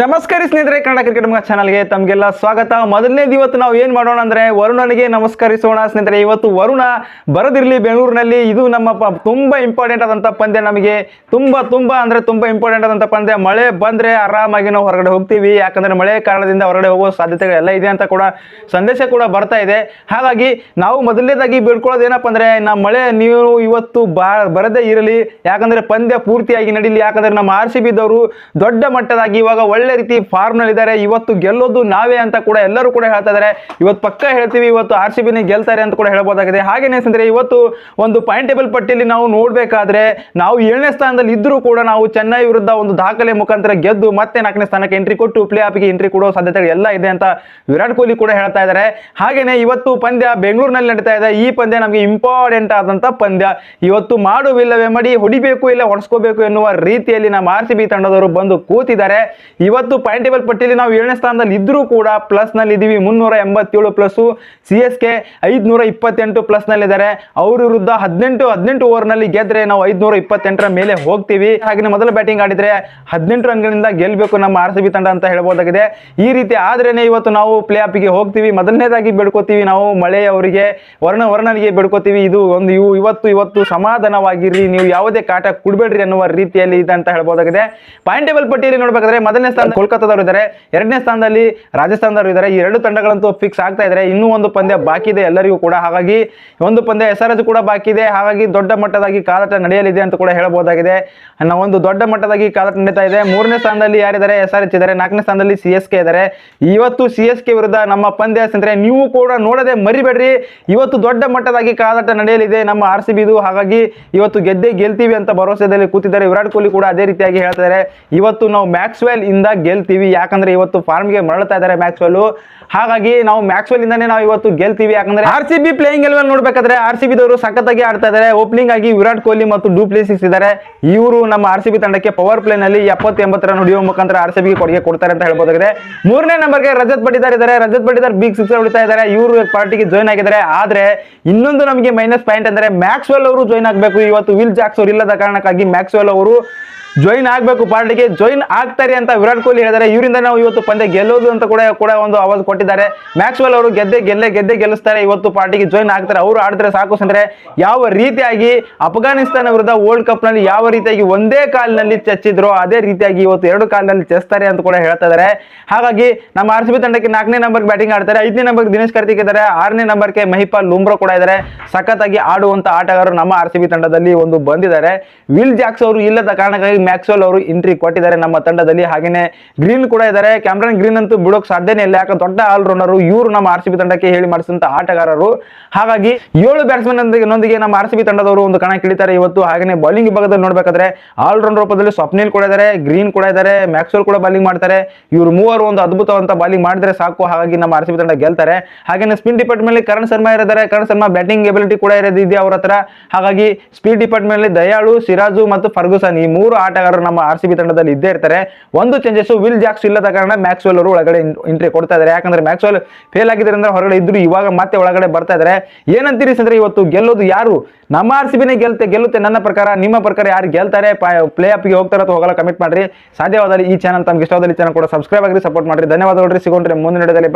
ನಮಸ್ಕಾರ ಸ್ನೇಹಿತರೆ, ಕನ್ನಡ ಕ್ರಿಕೆಟ್ ಮಗ ಚಾನಲ್ಗೆ ತಮಗೆಲ್ಲ ಸ್ವಾಗತ. ಮೊದಲನೇದು ಇವತ್ತು ನಾವು ಏನು ಮಾಡೋಣ ಅಂದರೆ ವರುಣನಿಗೆ ನಮಸ್ಕರಿಸೋಣ. ಸ್ನೇಹಿತರೆ, ಇವತ್ತು ವರುಣ ಬರದಿರಲಿ ಬೆಂಗಳೂರಿನಲ್ಲಿ. ಇದು ನಮ್ಮ ತುಂಬ ಇಂಪಾರ್ಟೆಂಟ್ ಆದಂಥ ಪಂದ್ಯ. ನಮಗೆ ತುಂಬ ಇಂಪಾರ್ಟೆಂಟ್ ಆದಂಥ ಪಂದ್ಯ. ಮಳೆ ಬಂದರೆ ಆರಾಮಾಗಿ ನಾವು ಹೊರಗಡೆ ಹೋಗ್ತೀವಿ, ಯಾಕಂದರೆ ಮಳೆ ಕಾರಣದಿಂದ ಹೊರಗಡೆ ಹೋಗೋ ಸಾಧ್ಯತೆಗಳೆಲ್ಲ ಇದೆ ಅಂತ ಕೂಡ ಸಂದೇಶ ಕೂಡ ಬರ್ತಾ ಇದೆ. ಹಾಗಾಗಿ ನಾವು ಮೊದಲನೇದಾಗಿ ಬೇಡ್ಕೊಳ್ಳೋದು ಏನಪ್ಪ ಅಂದರೆ, ನಮ್ಮ ಮಳೆ ನೀವು ಇವತ್ತು ಬರದೇ ಇರಲಿ, ಯಾಕಂದರೆ ಪಂದ್ಯ ಪೂರ್ತಿಯಾಗಿ ನಡೀಲಿ. ಯಾಕಂದರೆ ನಮ್ಮ RCB ದವರು ದೊಡ್ಡ ಮಟ್ಟದಾಗಿ ಇವಾಗ ಒಳ್ಳೆ ರೀತಿ ಫಾರ್ಮ್ ನಲ್ಲಿ ಇದ್ದಾರೆ. ಇವತ್ತು ಗೆಲ್ಲೋದು ನಾವೇ ಅಂತ ಕೂಡ ಎಲ್ಲರೂ ಕೂಡ ಹೇಳ್ತಾ ಇದ್ದಾರೆ. ಇವತ್ತು ಪಕ್ಕ ಹೇಳ್ತೀವಿ, ಇವತ್ತು RCB ಗೆಲ್ತಾರೆ ಅಂತ ಕೂಡ ಹೇಳಬಹುದಾಗಿದೆ. ಹಾಗೇನೇ ಸ್ನೇಹಿತರೆ, ಇವತ್ತು ಒಂದು ಪಾಯಿಂಟ್ ಟೇಬಲ್ ಪಟ್ಟಿಯಲ್ಲಿ ನಾವು ನೋಡಬೇಕಾದ್ರೆ ನಾವು 7ನೇ ಸ್ಥಾನದಲ್ಲಿ ಇದ್ರೂ ಕೂಡ ನಾವು ಚೆನ್ನೈ ವಿರುದ್ಧ ಒಂದು ದಾಖಲೆ ಮುಖಾಂತರ ಗೆದ್ದು ಮತ್ತೆ 4ನೇ ಸ್ಥಾನಕ್ಕೆ ಎಂಟ್ರಿ ಕೊಟ್ಟು ಪ್ಲೇ ಆಫ್ಗೆ ಎಂಟ್ರಿ ಕೊಡೋ ಸಾಧ್ಯತೆಗಳು ಎಲ್ಲ ಇದೆ ಅಂತ ವಿರಾಟ್ ಕೊಹ್ಲಿ ಕೂಡ ಹೇಳ್ತಾ ಇದ್ದಾರೆ. ಹಾಗೇನೆ ಇವತ್ತು ಪಂದ್ಯ ಬೆಂಗಳೂರಿನಲ್ಲಿ ನಡೀತಾ ಇದೆ. ಈ ಪಂದ್ಯ ನಮಗೆ ಇಂಪಾರ್ಟೆಂಟ್ ಆದಂತ ಪಂದ್ಯ. ಇವತ್ತು ಮಾಡುವಿಲ್ಲವೇ ಮಾಡಿ ಹೊಡಿಬೇಕು ಇಲ್ಲ ಹೊಡೆಸ್ಕೋಬೇಕು ಎನ್ನುವ ರೀತಿಯಲ್ಲಿ ನಮ್ಮ RCB ತಂಡದವರು ಬಂದು ಕೂತಿದ್ದಾರೆ. ಇವತ್ತು ಪಾಯಿಂಟ್ ಟೇಬಲ್ ಪಟ್ಟಿಯಲ್ಲಿ ನಾವು 7ನೇ ಸ್ಥಾನದಲ್ಲಿ ಇದ್ರೂ ಕೂಡ ಪ್ಲಸ್ ನಲ್ಲಿ ಇದೀವಿ. 387 ಪ್ಲಸ್, CSK 528 ಪ್ಲಸ್ ನಲ್ಲಿ ಇದ್ದಾರೆ. ಅವ್ರ ವಿರುದ್ಧ 18 ಓವರ್ ನಲ್ಲಿ ಗೆದ್ರೆ ನಾವು 528ರ ಮೇಲೆ ಹೋಗ್ತೀವಿ. ಹಾಗೆ ಮೊದಲ ಬ್ಯಾಟಿಂಗ್ ಆಡಿದ್ರೆ 18 ರನ್ಗಳಿಂದ ಗೆಲ್ಲಬೇಕು ನಮ್ಮ RCB ತಂಡ ಅಂತ ಹೇಳಬಹುದಾಗಿದೆ. ಈ ರೀತಿ ಆದ್ರೇನೆ ಇವತ್ತು ನಾವು ಪ್ಲೇ ಆಫ್ಗೆ ಹೋಗ್ತೀವಿ. ಮೊದಲನೇದಾಗಿ ಬೇಡ್ಕೋತೀವಿ ನಾವು ಮಳೆಯವರಿಗೆ, ವರುಣನಿಗೆ ಬೇಡ್ಕೋತೀವಿ. ಇದು ಒಂದು ಇವತ್ತು ಸಮಾಧಾನವಾಗಿರ್ರಿ, ನೀವು ಯಾವುದೇ ಕಾಟ ಕೊಡಬೇಡ್ರಿ ಅನ್ನುವ ರೀತಿಯಲ್ಲಿ ಇದೆ ಅಂತ ಹೇಳಬಹುದಾಗಿದೆ. ಪಾಯಿಂಟ್ ಟೇಬಲ್ ಪಟ್ಟಿಯಲ್ಲಿ ನೋಡಬೇಕಾದ್ರೆ ಮೊದಲನೇ ಸ್ಥಾನ ಕೋಲ್ಕತ್ತಾದವರು ಇದ್ದಾರೆ, 2ನೇ ಸ್ಥಾನದಲ್ಲಿ ರಾಜಸ್ಥಾನದವರು ಇದ್ದಾರೆ. ಈ 2 ತಂಡಗಳಂತೂ ಫಿಕ್ಸ್ ಆಗ್ತಾ ಇದ್ದಾರೆ. ಇನ್ನೂ ಒಂದು ಪಂದ್ಯ ಬಾಕಿ ಇದೆ ಎಲ್ಲರಿಗೂ ಕೂಡ. ಹಾಗಾಗಿ ಒಂದು ಪಂದ್ಯ SRH ಕೂಡ ಬಾಕಿ ಇದೆ. ಹಾಗಾಗಿ ದೊಡ್ಡ ಮಟ್ಟದಾಗಿ ಕಾದಾಟ ನಡೆಯಲಿದೆ ಅಂತ ಕೂಡ ಹೇಳಬಹುದಾಗಿದೆ. ಒಂದು ದೊಡ್ಡ ಮಟ್ಟದಾಗಿ ಕಾದಾಟ ನಡೀತಾ ಇದೆ. 3ನೇ ಸ್ಥಾನದಲ್ಲಿ ಯಾರಿದ್ದಾರೆ? SRH ಇದ್ದಾರೆ. 4ನೇ ಸ್ಥಾನದಲ್ಲಿ CSK ಇದ್ದಾರೆ. ಇವತ್ತು CSK ವಿರುದ್ಧ ನಮ್ಮ ಪಂದ್ಯ ಸ್ನೇಹಿತರೆ, ನೀವು ಕೂಡ ನೋಡದೆ ಮರಿಬೇಡ್ರಿ. ಇವತ್ತು ದೊಡ್ಡ ಮಟ್ಟದಾಗಿ ಕಾದಾಟ ನಡೆಯಲಿದೆ ನಮ್ಮ RCB ದು. ಹಾಗಾಗಿ ಇವತ್ತು ಗೆಲ್ತೀವಿ ಅಂತ ಭರವಸೆಯಲ್ಲಿ ಕೂತಿದ್ದಾರೆ. ವಿರಾಟ್ ಕೊಹ್ಲಿ ಕೂಡ ಅದೇ ರೀತಿಯಾಗಿ ಹೇಳ್ತಾರೆ, ಇವತ್ತು ನಾವು ಮ್ಯಾಕ್ಸ್ವೆಲ್ ಇಂದ ಗೆಲ್ತೀವಿ. ಯಾಕಂದ್ರೆ ಇವತ್ತು ಫಾರ್ಮ್ಗೆ ಮರಳ್ತಾ ಇದ್ದಾರೆ ಮ್ಯಾಕ್ಸ್ವೆಲ್. ಹಾಗಾಗಿ ನಾವು ಮ್ಯಾಕ್ಸ್ವೆಲ್ ಇಂದಾನೆ ನಾವು ಇವತ್ತು ಗೆಲ್ತೀವಿ. ಯಾಕಂದ್ರೆ RCB ಪ್ಲೇಯಿಂಗ್ ಎಲೆವೆನ್ ನೋಡ್ಬೇಕಾದ್ರೆ RCB ದವರು ಸಖತ್ತಾಗಿ ಆಡ್ತಾ ಇದ್ದಾರೆ. ಓಪನಿಂಗ್ ಆಗಿ ವಿರಾಟ್ ಕೊಹ್ಲಿ ಮತ್ತು ಡು ಪ್ಲೆಸಿಸ್ ಇದ್ದಾರೆ. ಇವರು ನಮ್ಮ RCB ತಂಡಕ್ಕೆ ಪವರ್ ಪ್ಲೇ ನಲ್ಲಿ 70-80 ರನ್ ಹೊಡೆಯುವ ಮುಖಾಂತರ RCB ಕೊಡುಗೆ ಕೊಡ್ತಾರೆ ಅಂತ ಹೇಳ್ಬೋದಾಗಿದೆ. 3ನೇ ನಂಬರ್ಗೆ ರಜತ್ ಪಟಿದಾರ್ ಇದ್ದಾರೆ. ರಜತ್ ಪಟಿದಾರ್ ಬಿಗ್ ಸಿಕ್ಸರ್ ಹೊಡಿತಾ ಇದ್ದಾರೆ. ಇವರು ಪಾರ್ಟಿಗೆ ಜಾಯ್ನ್ ಆಗಿದ್ದಾರೆ. ಆದ್ರೆ ಇನ್ನೊಂದು ನಮಗೆ ಮೈನಸ್ ಪಾಯಿಂಟ್ ಅಂದ್ರೆ ಮ್ಯಾಕ್ಸ್ವೆಲ್ ಅವರು ಜಾಯ್ನ್ ಆಗಬೇಕು. ಇವತ್ತು ವಿಲ್ ಜಾಕ್ಸ್ ಅವರು ಇಲ್ಲದ ಕಾರಣಕ್ಕಾಗಿ ಮ್ಯಾಕ್ಸ್ವೆಲ್ ಅವರು ಜಾಯಿನ್ ಆಗಬೇಕು, ಪಾರ್ಟಿಗೆ ಜಾಯಿನ್ ಆಗ್ತಾರೆ ಅಂತ ವಿರಾಟ್ ಕೊಹ್ಲಿ ಹೇಳಿದ್ದಾರೆ. ಇವರಿಂದ ನಾವು ಇವತ್ತು ಪಂದ್ಯ ಗೆಲ್ಲೋದು ಅಂತ ಕೂಡ ಒಂದು ಆವಾಜ್ ಕೊಟ್ಟಿದ್ದಾರೆ. ಮ್ಯಾಕ್ಸ್ವೆಲ್ ಅವರು ಗೆದ್ದೇ ಗೆಲ್ಲಿಸ್ತಾರೆ, ಇವತ್ತು ಪಾರ್ಟಿಗೆ ಜಾಯಿನ್ ಆಗ್ತಾರೆ. ಅವರು ಆಡಿದ್ರೆ ಸಾಕು ಅಂದ್ರೆ ಯಾವ ರೀತಿಯಾಗಿ ಅಫ್ಘಾನಿಸ್ತಾನ ವಿರುದ್ಧ ವರ್ಲ್ಡ್ ಕಪ್ ನಲ್ಲಿ ಯಾವ ರೀತಿಯಾಗಿ ಒಂದೇ ಕಾಲಿನಲ್ಲಿ ಚಚ್ಚಿದ್ರು ಅದೇ ರೀತಿಯಾಗಿ ಇವತ್ತು 2 ಕಾಲಿನಲ್ಲಿ ಚೆಸ್ತಾರೆ ಅಂತ ಕೂಡ ಹೇಳ್ತಾ ಇದ್ದಾರೆ. ಹಾಗಾಗಿ ನಮ್ಮ RCB ತಂಡಕ್ಕೆ 4ನೇ ನಂಬರ್ ಬ್ಯಾಟಿಂಗ್ ಆಡ್ತಾರೆ. 5ನೇ ನಂಬರ್ ದಿನೇಶ್ ಕಾರ್ತಿಕ್ ಇದ್ದಾರೆ. 6ನೇ ನಂಬರ್ಗೆ ಮಹಿಪಾಲ್ ಲೂಮ್ರಾ ಕೂಡ ಇದ್ದಾರೆ. ಸಖತ್ತಾಗಿ ಆಡುವಂತ ಆಟಗಾರರು ನಮ್ಮ RCB ತಂಡದಲ್ಲಿ ಒಂದು ಬಂದಿದ್ದಾರೆ. ವಿಲ್ ಜಾಕ್ಸ್ ಅವರು ಇಲ್ಲದ ಕಾರಣಕ್ಕಾಗಿ ಮ್ಯಾಕ್ಸ್ವೆಲ್ ಅವರು ಎಂಟ್ರಿ ಕೊಟ್ಟಿದ್ದಾರೆ ನಮ್ಮ ತಂಡದಲ್ಲಿ. ಹಾಗೇನೆ ಗ್ರೀನ್ ಕೂಡ ಇದ್ದಾರೆ. ಕ್ಯಾಮ್ರನ್ ಗ್ರೀನ್ ಅಂತೂ ಬಿಡೋಕ್ ಸಾಧ್ಯನೇ ಇಲ್ಲ, ಯಾಕಂದ್ರೆ ದೊಡ್ಡ ಆಲ್ರೌಂಡರು ಇವರು ನಮ್ಮ RCB ತಂಡಕ್ಕೆ ಹೇಳಿ ಮಾಡಿಸಿದಂತ ಆಟಗಾರರು. ಹಾಗಾಗಿ 7 ಬ್ಯಾಟ್ಸ್ಮನ್ ನೊಂದಿಗೆ ನಮ್ಮ RCB ತಂಡದವರು ಒಂದು ಕಣ ಕಿಳಿತಾರೆ ಇವತ್ತು. ಹಾಗೇನೆ ಬೌಲಿಂಗ್ ವಿಭಾಗದಲ್ಲಿ ನೋಡ್ಬೇಕಾದ್ರೆ ಆಲ್ರೌಂಡರ್ ರೂಪದಲ್ಲಿ ಸ್ವಪ್ನಿಲ್ ಕೂಡ ಇದ್ದಾರೆ, ಗ್ರೀನ್ ಕೂಡ ಇದ್ದಾರೆ, ಮ್ಯಾಕ್ಸ್ವೆಲ್ ಕೂಡ ಬೌಲಿಂಗ್ ಮಾಡ್ತಾರೆ. ಇವರು ಮೂವರು ಒಂದು ಅದ್ಭುತವಂತ ಬೌಲಿಂಗ್ ಮಾಡಿದ್ರೆ ಸಾಕು. ಹಾಗಾಗಿ ನಮ್ಮ RCB ತಂಡ ಗೆಲ್ತಾರೆ. ಹಾಗೇನೆ ಸ್ಪಿನ್ ಡಿಪಾರ್ಟ್ಮೆಂಟ್ ಅಲ್ಲಿ ಕರಣ್ ಶರ್ಮಾ ಇದ್ದಾರೆ. ಕರಣ್ ಶರ್ಮಾ ಬ್ಯಾಟಿಂಗ್ ಎಬಿಲಿಟಿ ಕೂಡ ಇದೆ ಅವ್ರ ಹತ್ರ. ಹಾಗಾಗಿ ಸ್ಪೀಡ್ ಡಿಪಾರ್ಟ್ಮೆಂಟ್ ಅಲ್ಲಿ ದಯಾಳು, ಸಿರಾಜು ಮತ್ತು ಫರ್ಗುಸನ್ ಈ 3 ಆಟಗಾರರು ನಮ್ಮ RCB ತಂಡದಲ್ಲಿ ಇದ್ದೇ ಇರ್ತಾರೆ. ಒಂದು ಚೇಂಜಸ್, ವಿಲ್ ಜಾಕ್ಸ್ ಇಲ್ಲದ ಕಾರಣ ಮ್ಯಾಕ್ಸ್ವೆಲ್ ಅವರು ಒಳಗಡೆ ಎಂಟ್ರಿ ಕೊಡ್ತಾ ಇದ್ದಾರೆ. ಯಾಕಂದ್ರೆ ಮ್ಯಾಕ್ಸ್ವೆಲ್ ಫೇಲ್ ಆಗಿದ್ದಾರೆ ಅಂದ್ರೆ ಹೊರಗಡೆ ಇದ್ರು, ಇವಾಗ ಮತ್ತೆ ಒಳಗಡೆ ಬರ್ತಾ ಇದ್ದಾರೆ. ಏನಂತೀರಿ ಅಂದ್ರೆ ಇವತ್ತು ಗೆಲ್ಲೋದು ಯಾರು? ನಮ್ಮ RCB ಗೆಲ್ಲುತ್ತೆ ನನ್ನ ಪ್ರಕಾರ. ನಿಮ್ಮ ಪ್ರಕಾರ ಯಾರು ಗೆಲ್ತಾರೆ, ಪ್ಲೇ ಆಫ್ಗೆ ಹೋಗ್ತಾರೆ ಅಥವಾ ಹೋಗಲ್ಲ ಕಮೆಂಟ್ ಮಾಡ್ರಿ. ಸಾಧ್ಯವಾದಲ್ಲಿ ಈ ಚಾನಲ್ ತಮ್ಗೆ ಇಷ್ಟವಾದಲ್ಲಿ ಚಾನಲ್ ಕೂಡ ಸಬ್ಸ್ಕ್ರೈಬ್ ಆಗಿರಿ, ಸಪೋರ್ಟ್ ಮಾಡ್ರಿ. ಧನ್ಯವಾದಗಳು. ಸಿಗೋಣ್ರಿ ಮುಂದಿನ ವಿಡಿಯೋದಲ್ಲಿ.